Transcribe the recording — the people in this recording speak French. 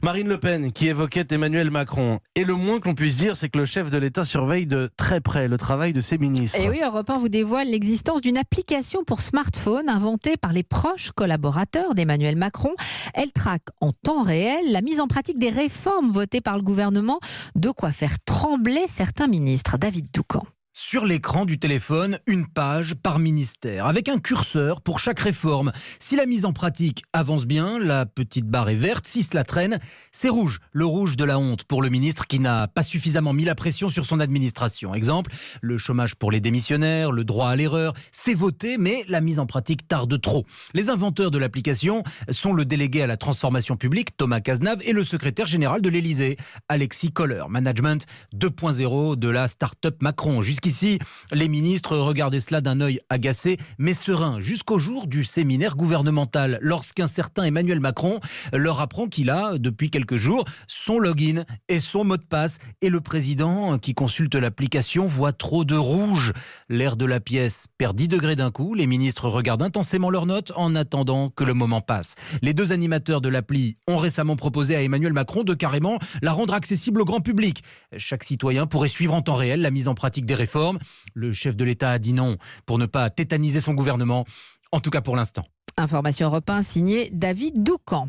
Marine Le Pen qui évoquait Emmanuel Macron. Et le moins qu'on puisse dire, c'est que le chef de l'État surveille de très près le travail de ses ministres. Et oui, Europe 1 vous dévoile l'existence d'une application pour smartphone inventée par les proches collaborateurs d'Emmanuel Macron. Elle traque en temps réel la mise en pratique des réformes votées par le gouvernement, de quoi faire trembler certains ministres. David Doucan. Sur l'écran du téléphone, une page par ministère, avec un curseur pour chaque réforme. Si la mise en pratique avance bien, la petite barre est verte. Si cela traîne, c'est rouge. Le rouge de la honte pour le ministre qui n'a pas suffisamment mis la pression sur son administration. Exemple, le chômage pour les démissionnaires, le droit à l'erreur, c'est voté, mais la mise en pratique tarde trop. Les inventeurs de l'application sont le délégué à la transformation publique, Thomas Cazenave, et le secrétaire général de l'Élysée, Alexis Kohler. Management 2.0 de la start-up Macron. Jusqu'ici, les ministres regardaient cela d'un œil agacé, mais serein, jusqu'au jour du séminaire gouvernemental, lorsqu'un certain Emmanuel Macron leur apprend qu'il a, depuis quelques jours, son login et son mot de passe. Et le président, qui consulte l'application, voit trop de rouge. L'air de la pièce perd 10 degrés d'un coup. Les ministres regardent intensément leurs notes en attendant que le moment passe. Les deux animateurs de l'appli ont récemment proposé à Emmanuel Macron de carrément la rendre accessible au grand public. Chaque citoyen pourrait suivre en temps réel la mise en pratique des réformes. Le chef de l'État a dit non pour ne pas tétaniser son gouvernement, en tout cas pour l'instant. Information Europe 1 signée David Doucan.